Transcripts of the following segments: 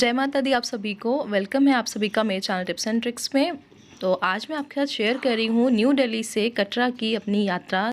जय माता दी आप सभी को। वेलकम है आप सभी का मेरे चैनल टिप्स एंड ट्रिक्स में। तो आज मैं आपके साथ शेयर कर रही हूँ न्यू दिल्ली से कटरा की अपनी यात्रा।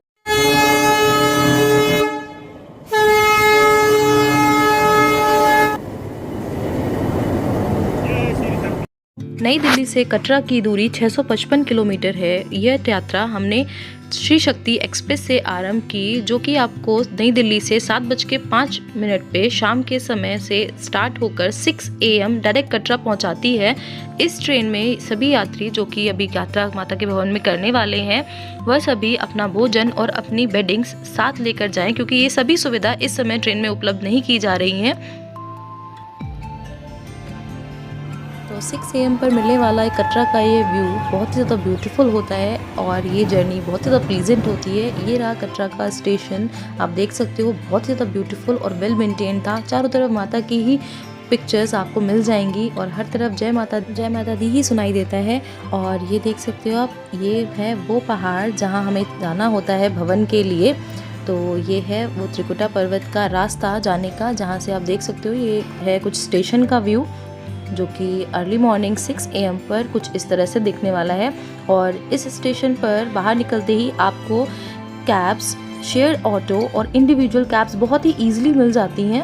नई दिल्ली से कटरा की दूरी 655 किलोमीटर है। यह यात्रा हमने श्री शक्ति एक्सप्रेस से आरंभ की, जो कि आपको नई दिल्ली से 7:05 पे शाम के समय से स्टार्ट होकर 6 AM डायरेक्ट कटरा पहुंचाती है। इस ट्रेन में सभी यात्री जो कि अभी यात्रा माता के भवन में करने वाले हैं, वह सभी अपना भोजन और अपनी बेडिंग्स साथ लेकर जाएं, क्योंकि ये सभी सुविधा इस समय ट्रेन में उपलब्ध नहीं की जा रही हैं। तो 6 AM पर मिलने वाला कटरा का ये व्यू बहुत ही ज़्यादा ब्यूटीफुल होता है और ये जर्नी बहुत ही ज़्यादा प्लीजेंट होती है। ये रहा कटरा का स्टेशन, आप देख सकते हो बहुत ही ज़्यादा ब्यूटीफुल और वेल मेंटेन था। चारों तरफ माता की ही पिक्चर्स आपको मिल जाएंगी और हर तरफ जय माता दी ही सुनाई देता है। और ये देख सकते हो आप, ये है वो पहाड़ जहाँ हमें जाना होता है भवन के लिए। तो ये है वो त्रिकुटा पर्वत का रास्ता जाने का, जहाँ से आप देख सकते हो ये है कुछ स्टेशन का व्यू, जो कि अर्ली मॉर्निंग 6 AM पर कुछ इस तरह से दिखने वाला है। और इस स्टेशन पर बाहर निकलते ही आपको कैब्स, शेयर ऑटो और इंडिविजुअल कैब्स बहुत ही ईजिली मिल जाती हैं।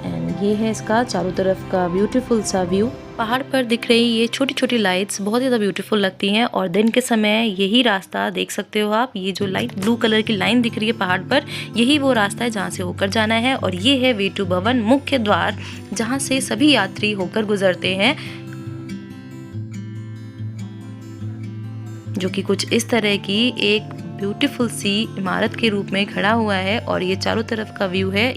एंड ये है इसका चारों तरफ का ब्यूटीफुल सा व्यू। पहाड़ पर दिख रही ये छोटी छोटी लाइट्स बहुत ज़्यादा ब्यूटीफुल लगती हैं और दिन के समय यही रास्ता देख सकते हो आप। ये जो लाइट ब्लू कलर की लाइन दिख रही है पहाड़ पर, यही वो रास्ता है जहाँ से होकर जाना है। और ये है वे टू भवन मुख्य द्वार, जहाँ से सभी यात्री होकर गुजरते हैं, जो कि कुछ इस तरह की एक ब्यूटीफुल सी इमारत के रूप में खड़ा हुआ है। और ये चारों तरफ का व्यू है।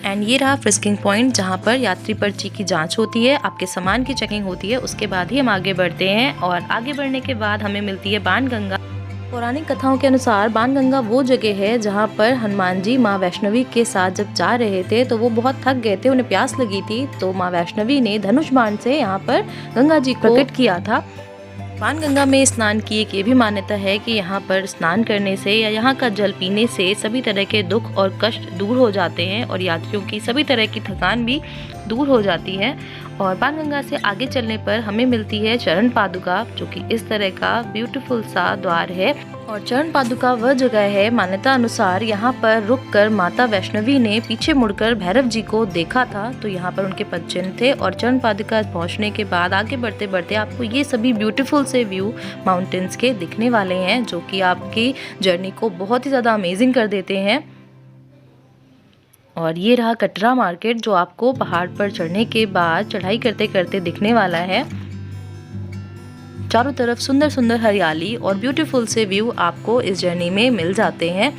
एंड ये रहा फ्रिस्किंग पॉइंट, जहाँ पर यात्री पर्ची की जांच होती है, आपके सामान की चेकिंग होती है। उसके बाद ही हम आगे बढ़ते हैं और आगे बढ़ने के बाद हमें मिलती है बाणगंगा। पौराणिक कथाओं के अनुसार बाणगंगा वो जगह है जहाँ पर हनुमान जी माँ वैष्णवी के साथ जब जा रहे थे तो वो बहुत थक गए थे, उन्हें प्यास लगी थी। तो माँ वैष्णवी ने धनुष बाण से यहाँ पर गंगा जी को प्रकट किया था। बाणगंगा में स्नान की एक ये भी मान्यता है कि यहाँ पर स्नान करने से या यहाँ का जल पीने से सभी तरह के दुख और कष्ट दूर हो जाते हैं और यात्रियों की सभी तरह की थकान भी दूर हो जाती है। और बाणगंगा से आगे चलने पर हमें मिलती है चरण पादुका, जो कि इस तरह का ब्यूटीफुल सा द्वार है। और चरण पादुका वह जगह है, मान्यता अनुसार यहाँ पर रुककर माता वैष्णवी ने पीछे मुड़कर भैरव जी को देखा था, तो यहाँ पर उनके पद चिन्ह थे। और चरण पादुका पहुँचने के बाद आगे बढ़ते बढ़ते आपको ये सभी ब्यूटीफुल से व्यू माउंटेन्स के दिखने वाले हैं, जो कि आपकी जर्नी को बहुत ही ज़्यादा अमेजिंग कर देते हैं। और ये रहा कटरा मार्केट, जो आपको पहाड़ पर चढ़ने के बाद चढ़ाई करते करते दिखने वाला है। चारों तरफ सुंदर सुंदर हरियाली और ब्यूटीफुल से व्यू आपको इस जर्नी में मिल जाते हैं।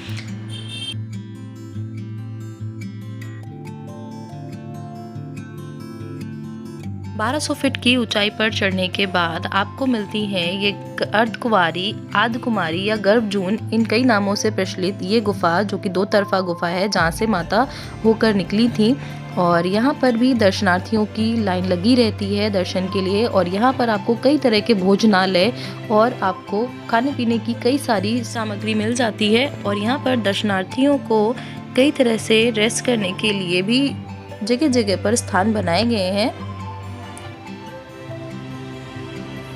बारह 1200 फीट की ऊंचाई पर चढ़ने के बाद आपको मिलती है ये अर्धकुमारी, आधकुमारी या गर्भजून, इन कई नामों से प्रचलित ये गुफा, जो कि 2 तरफा गुफा है जहाँ से माता होकर निकली थी। और यहाँ पर भी दर्शनार्थियों की लाइन लगी रहती है दर्शन के लिए। और यहाँ पर आपको कई तरह के भोजनालय और आपको खाने पीने की कई सारी सामग्री मिल जाती है। और यहाँ पर दर्शनार्थियों को कई तरह से रेस्ट करने के लिए भी जगह जगह पर स्थान बनाए गए हैं।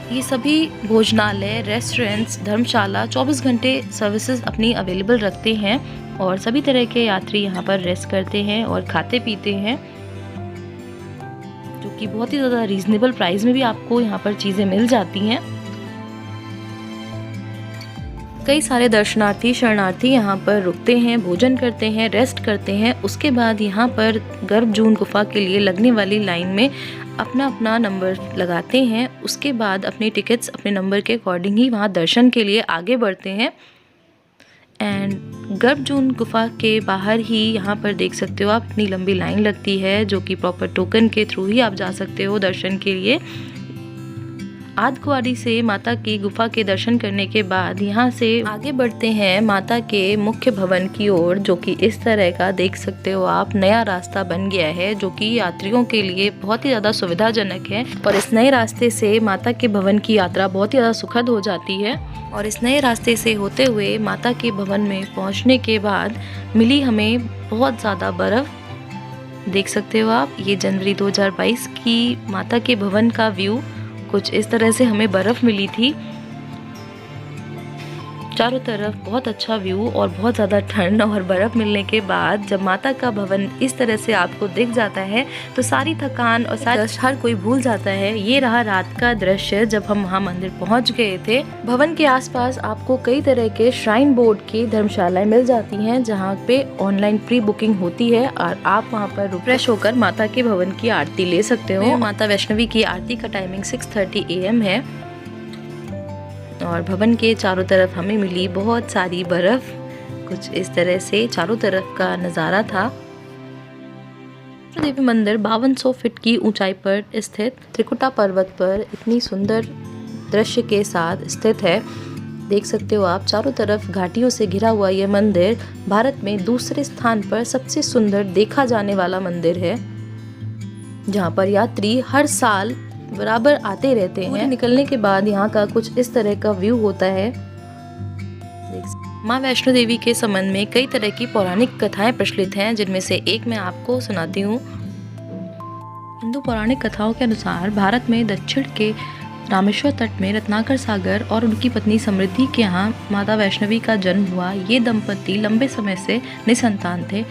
ये सभी भोजनालय, रेस्टोरेंट्स, धर्मशाला 24 घंटे सर्विसेज अपनी अवेलेबल रखते हैं और सभी तरह के यात्री यहाँ पर रेस्ट करते हैं और खाते पीते हैं, जो कि बहुत ही ज़्यादा रीजनेबल प्राइस में भी आपको यहाँ पर चीज़ें मिल जाती हैं। कई सारे दर्शनार्थी, शरणार्थी यहाँ पर रुकते हैं, भोजन करते हैं, रेस्ट करते हैं। उसके बाद यहाँ पर गर्भजून गुफा के लिए लगने वाली लाइन में अपना अपना नंबर लगाते हैं। उसके बाद अपनी टिकट्स अपने नंबर के अकॉर्डिंग ही वहाँ दर्शन के लिए आगे बढ़ते हैं। एंड गर्भजून गुफा के बाहर ही यहाँ पर देख सकते हो आप, इतनी लंबी लाइन लगती है, जो कि प्रॉपर टोकन के थ्रू ही आप जा सकते हो दर्शन के लिए। आदकुआरी से माता की गुफा के दर्शन करने के बाद यहाँ से आगे बढ़ते हैं माता के मुख्य भवन की ओर, जो कि इस तरह का देख सकते हो आप नया रास्ता बन गया है, जो कि यात्रियों के लिए बहुत ही ज़्यादा सुविधाजनक है। और इस नए रास्ते से माता के भवन की यात्रा बहुत ही ज़्यादा सुखद हो जाती है। और इस नए रास्ते से होते हुए माता के भवन में पहुँचने के बाद मिली हमें बहुत ज़्यादा बर्फ़। देख सकते हो आप, ये जनवरी 2022 की माता के भवन का व्यू कुछ इस तरह से हमें बर्फ़ मिली थी। चारों तरफ बहुत अच्छा व्यू और बहुत ज़्यादा ठंड, और बर्फ़ मिलने के बाद जब माता का भवन इस तरह से आपको दिख जाता है तो सारी थकान और सारा हर कोई भूल जाता है। ये रहा रात का दृश्य जब हम वहाँ मंदिर पहुँच गए थे। भवन के आसपास आपको कई तरह के श्राइन बोर्ड की धर्मशालाएं मिल जाती हैं, जहाँ पे ऑनलाइन प्री बुकिंग होती है और आप वहाँ पर रिफ्रेश होकर माता के भवन की आरती ले सकते हो। माता वैष्णवी की आरती का टाइमिंग 6:30 AM है। और भवन के चारों तरफ हमें मिली बहुत सारी बर्फ़। कुछ इस तरह से चारों तरफ का नज़ारा था। देवी मंदिर 5200 फीट की ऊंचाई पर स्थित त्रिकुटा पर्वत पर इतनी सुंदर दृश्य के साथ स्थित है। देख सकते हो आप, चारों तरफ घाटियों से घिरा हुआ यह मंदिर भारत में दूसरे स्थान पर सबसे सुंदर देखा जाने वाला मंदिर है, जहाँ पर यात्री हर साल बराबर आते रहते हैं। निकलने के बाद यहाँ का कुछ इस तरह का व्यू होता है। माँ वैष्णो देवी के संबंध में कई तरह की पौराणिक कथाएं प्रचलित हैं, जिनमें से एक मैं आपको सुनाती हूँ। हिंदू पौराणिक कथाओं के अनुसार भारत में दक्षिण के रामेश्वर तट में रत्नाकर सागर और उनकी पत्नी समृद्धि के यहाँ माता वैष्णवी का जन्म हुआ। ये दंपति लंबे समय से निसंतान थे।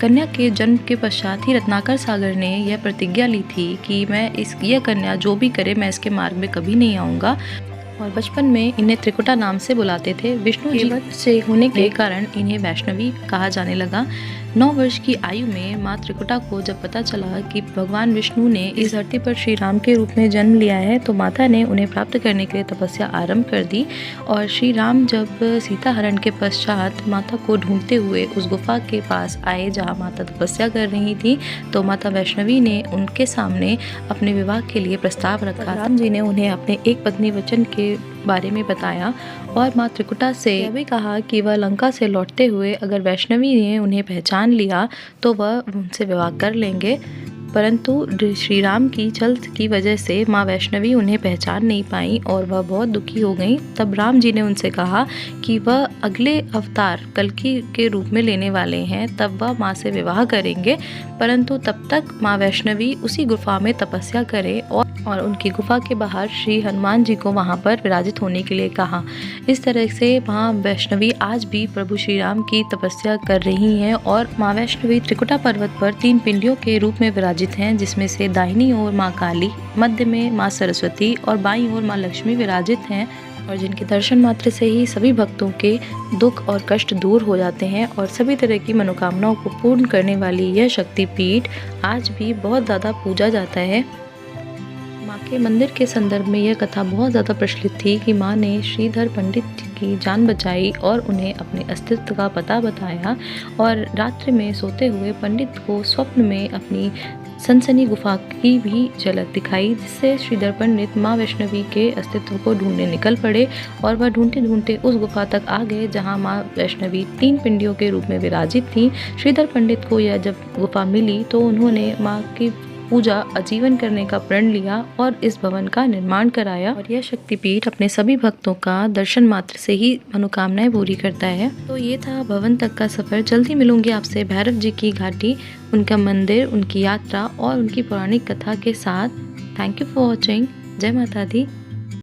कन्या के जन्म के पश्चात ही रत्नाकर सागर ने यह प्रतिज्ञा ली थी कि मैं यह कन्या जो भी करे मैं इसके मार्ग में कभी नहीं आऊँगा। और बचपन में इन्हें त्रिकुटा नाम से बुलाते थे। विष्णु जीवन से होने के कारण इन्हें वैष्णवी कहा जाने लगा। 9 वर्ष की आयु में माँ त्रिकुटा को जब पता चला कि भगवान विष्णु ने इस धरती पर श्री राम के रूप में जन्म लिया है, तो माता ने उन्हें प्राप्त करने के लिए तपस्या आरंभ कर दी। और श्री राम जब सीता हरण के पश्चात माता को ढूंढते हुए उस गुफा के पास आए जहाँ माता तपस्या कर रही थी, तो माता वैष्णवी ने उनके सामने अपने विवाह के लिए प्रस्ताव रखा। राम जी ने उन्हें अपने एक पत्नी वचन के बारे में बताया और माँ त्रिकुटा से यह भी कहा कि वह लंका से लौटते हुए अगर वैष्णवी ने उन्हें पहचान लिया तो वह उनसे विवाह कर लेंगे। परंतु श्री राम की छल की वजह से माँ वैष्णवी उन्हें पहचान नहीं पाई और वह बहुत दुखी हो गई। तब राम जी ने उनसे कहा कि वह अगले अवतार कल्कि के रूप में लेने वाले हैं, तब वह माँ से विवाह करेंगे। परंतु तब तक माँ वैष्णवी उसी गुफा में तपस्या करें और उनकी गुफा के बाहर श्री हनुमान जी को वहाँ पर विराजित होने के लिए कहा। इस तरह से माँ वैष्णवी आज भी प्रभु श्री राम की तपस्या कर रही हैं। और माँ वैष्णवी त्रिकुटा पर्वत पर 3 पिंडियों के रूप में विराजित हैं, जिसमें से दाहिनी ओर माँ काली, मध्य में माँ सरस्वती और बाईं ओर माँ लक्ष्मी विराजित हैं, और जिनके दर्शन मात्र से ही सभी भक्तों के दुख और कष्ट दूर हो जाते हैं और सभी तरह की मनोकामनाओं को पूर्ण करने वाली यह शक्तिपीठ आज भी बहुत ज़्यादा पूजा जाता है। माँ के मंदिर के संदर्भ में यह कथा बहुत ज़्यादा प्रचलित थी कि माँ ने श्रीधर पंडित की जान बचाई और उन्हें अपने अस्तित्व का पता बताया। और रात्रि में सोते हुए पंडित को स्वप्न में अपनी सनसनी गुफा की भी झलक दिखाई, जिससे श्रीधर पंडित माँ वैष्णवी के अस्तित्व को ढूंढने निकल पड़े। और वह ढूंढते ढूंढते उस गुफा तक आ गए जहाँ माँ वैष्णवी 3 पिंडियों के रूप में विराजित थी। श्रीधर पंडित को यह जब गुफा मिली तो उन्होंने माँ की पूजा आजीवन करने का प्रण लिया और इस भवन का निर्माण कराया। और यह शक्तिपीठ अपने सभी भक्तों का दर्शन मात्र से ही मनोकामनाएं पूरी करता है। तो ये था भवन तक का सफ़र। जल्दी मिलूंगी आपसे भैरव जी की घाटी, उनका मंदिर, उनकी यात्रा और उनकी पौराणिक कथा के साथ। Thank you for watching. जय माता दी।